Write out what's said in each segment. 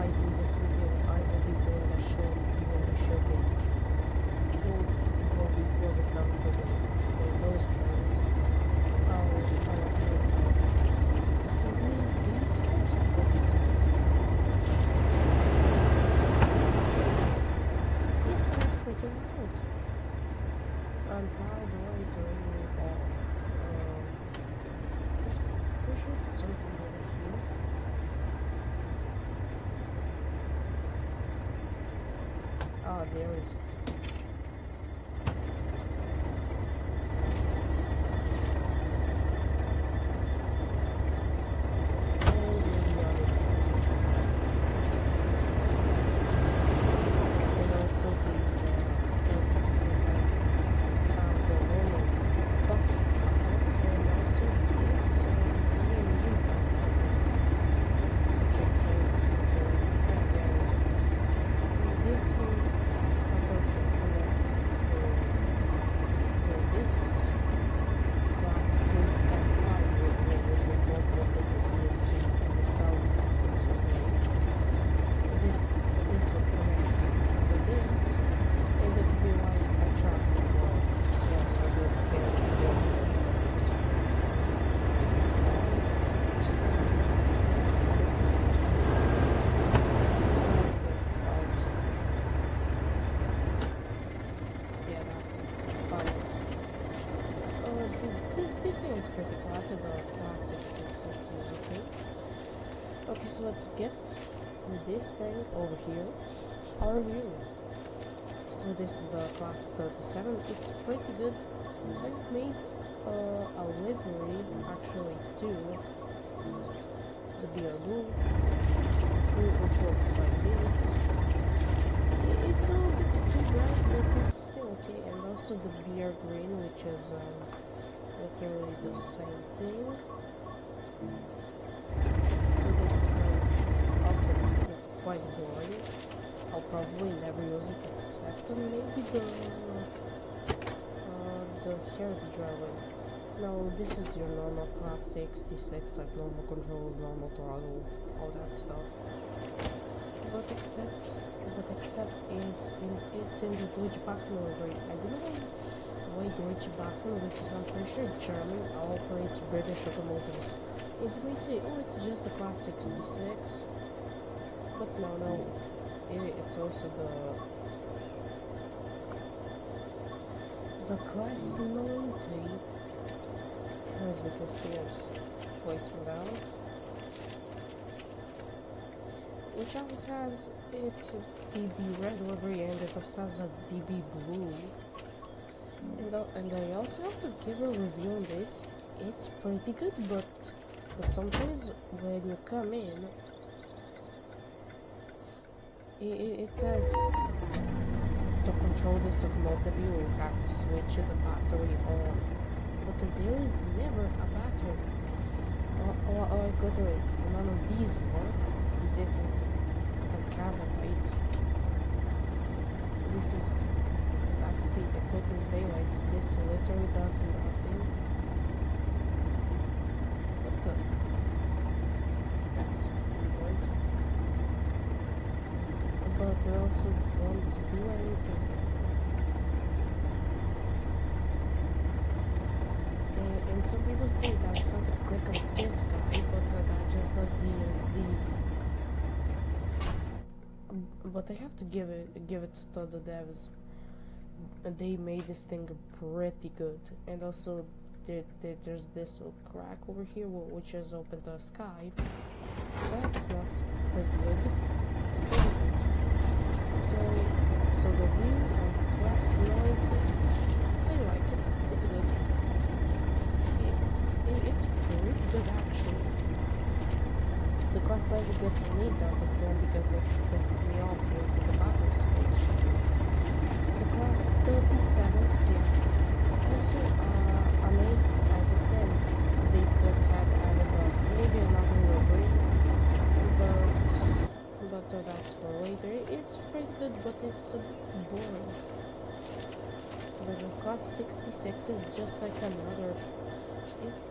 guys, in this video I will be doing a short EMU showcase. Before we come to those trains, I'll disable these first. This is pretty loud. I'm proud way to remove off. Push it something over here. Oh, there is. This thing is pretty cool. After the classic 6 is okay. Okay, so let's get this thing over here. Our view. So this is the class 37. It's pretty good. I've made a livery actually too. The BR blue, which looks like this. It's a little bit too bright, but it's still okay. And also the BR green, which is literally the same thing. So this is also quite boring. I'll probably never use it except maybe the hair dryer. No, this is your normal class 66, like normal controls, normal throttle, all that stuff. But except it's in the Deutsche livery. I don't know why Deutsche Bahn, which is I'm pretty sure German, operates British locomotives. And you may say, oh, it's just the class 66, but no, it's also the class 90. As we can see, it's placed down. Which also has its DB red livery and it also has a DB blue. And I also have to give a review on this. It's pretty good, but sometimes when you come in, it says to control this locomotive you will have to switch the battery on. But there is never a battery. I got to it. None of these work. This is the cabin light. That's the equipment bay lights. This literally does nothing. But that's weird. But I also don't do anything. And some people say that I have to click on this guy, but that's just like DSD. But I have to give it to the devs. They made this thing pretty good. And also there's this little crack over here which is open to the sky. So that's not pretty good. So the view of class 90, I like it. It's good. It's pretty good actually. The class 90 gets an 8 out of 10 because it pisses me off with the battery switch. The class 37 split also an 8 out of 10. They could have added maybe another livery, but that's for later. It's pretty good, but it's a bit boring. But the class 66 is just like another.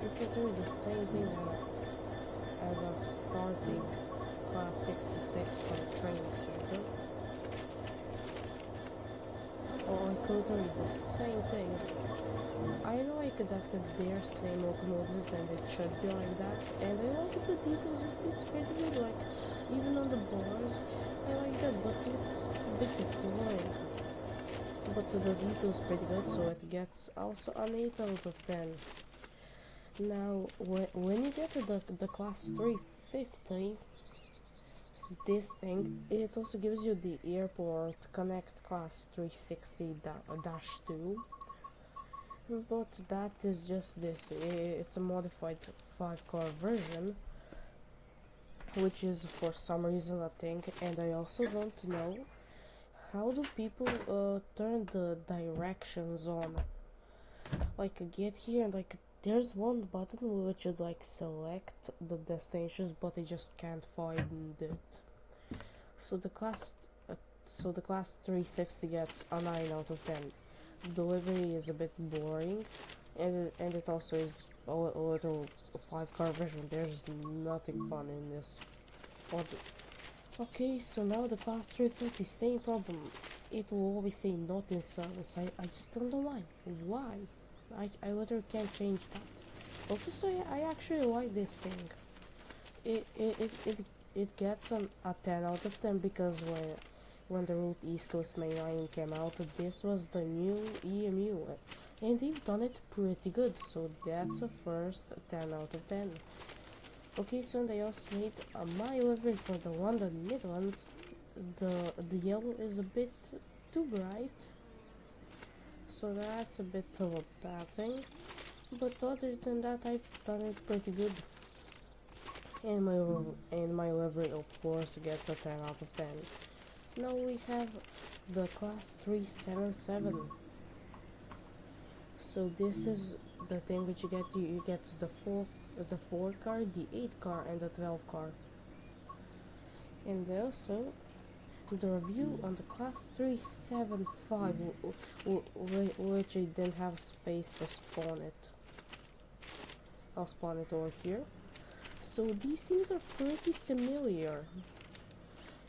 It's literally the same thing as a starting class 66 for the training center. Oh, I could read the same thing. I know I could that they're same locomotives and it should be like that, and I like the details. It's pretty good. Like even on the bars, I like that, but it's a bit boring. But the details pretty good, so it gets also an 8 out of 10. Now, when you get to the class 350, this thing, it also gives you the airport connect class 360-2, but that is just this. It's a modified 5-car version, which is for some reason a thing, and I also want to know how do people turn the directions on. Like get here and like there's one button which would like select the destinations, but I just can't find it. So the class the class 360 gets a 9 out of 10. Delivery is a bit boring, and it also is a little 5-car version. There's nothing fun in this. Okay, so now the class 350, same problem. It will always say not in service. I just don't know why. Why? I literally can't change that. Okay, so yeah, I actually like this thing. It gets a 10 out of 10 because when the Route East Coast Main Line came out, this was the new EMU, and they've done it pretty good. So that's a first 10 out of 10. Okay, so they also made my livery for the London Midlands. The yellow is a bit too bright, so that's a bit of a bad thing. But other than that, I've done it pretty good. And my livery, of course, gets a 10 out of 10. Now we have the class 377. So this is the thing which you get. You get the 4 car, the 8 car, and the 12 car. And also the review on the class 375, which I didn't have space to spawn it. I'll spawn it over here. So these things are pretty similar.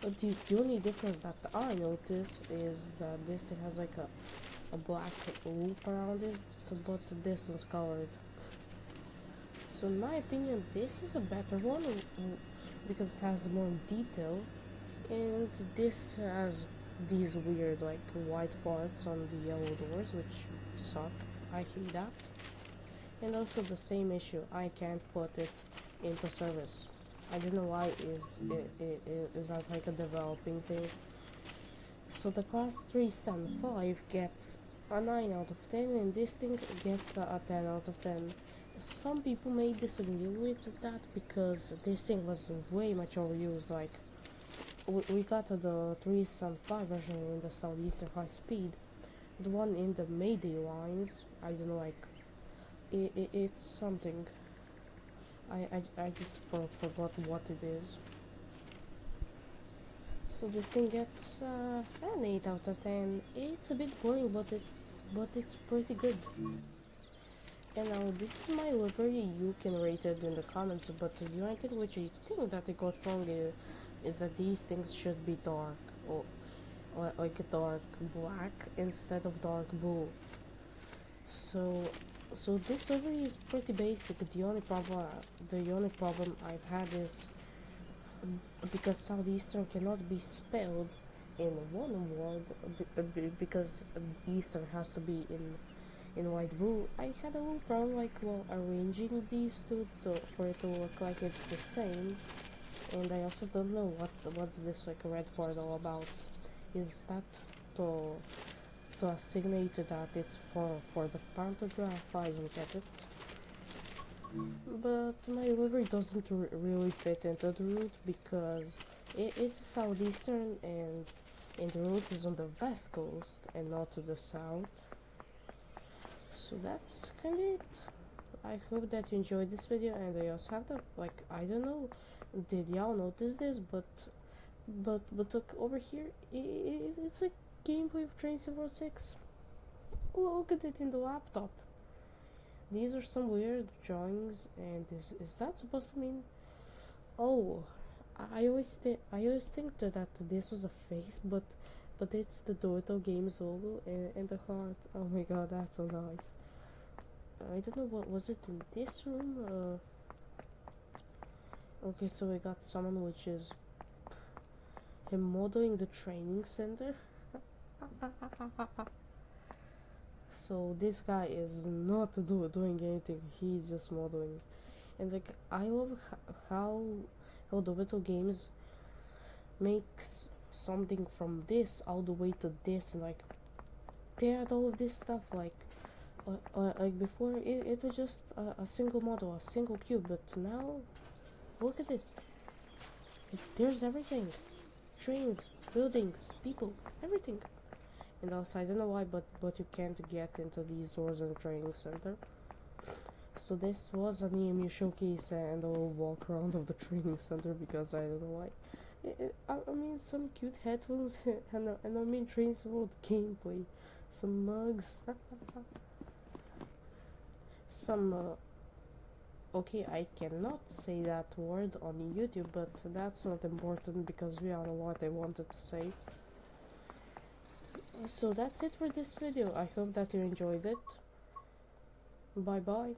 But the only difference that I notice is that this thing has like a black loop around it, but this one's colored. So in my opinion, this is a better one because it has more detail, and this has these weird like white parts on the yellow doors which suck. I hate that. And also the same issue, I can't put it into service. I don't know why. Is that like a developing thing? So the class 375 gets a 9 out of 10, and this thing gets a 10 out of 10. Some people may disagree with that because this thing was way much overused. Like we got the 375 version in the Southeastern High Speed, the one in the Mayday lines. I don't know, like it's something. I just forgot what it is. So this thing gets an 8 out of 10. It's a bit boring, but it's pretty good. And now this is my livery. You can rate it in the comments. But the only thing which I think that I got wrong is that these things should be dark, or like a dark black instead of dark blue. So this livery is pretty basic. The only problem I've had is because Southeastern cannot be spelled in one word because Eastern has to be in light blue. I had a little problem like arranging these two for it to look like it's the same, and I also don't know what's this like red part all about. Is that to assignate that it's for the pantograph? I don't get it. But my livery doesn't really fit into the route because it's southeastern, and the route is on the west coast and not to the south. So that's kind of it. I hope that you enjoyed this video, and I also have the like, I don't know, did y'all notice this, but look over here, it's like gameplay of Train Sim 6. Look at it in the laptop. These are some weird drawings, and is that supposed to mean? Oh, I always think that this was a face, but it's the Dorito Games logo and the heart. Oh my god, that's so nice. I don't know what was it in this room. Okay, so we got someone which is him modeling the training center. So this guy is not doing anything. He's just modeling, and like I love how the Dorito Games makes something from this all the way to this, and like they had all of this stuff like before it was just a single model, a single cube, but now look at it. There's everything: trains, buildings, people, everything. And also, I don't know why, but you can't get into these doors in the training center. So this was an EMU showcase and a little walk around of the training center because I don't know why. I mean, some cute headphones and I mean trains world gameplay, some mugs, some okay, I cannot say that word on YouTube, but that's not important because we all know what I wanted to say. So that's it for this video. I hope that you enjoyed it. Bye bye.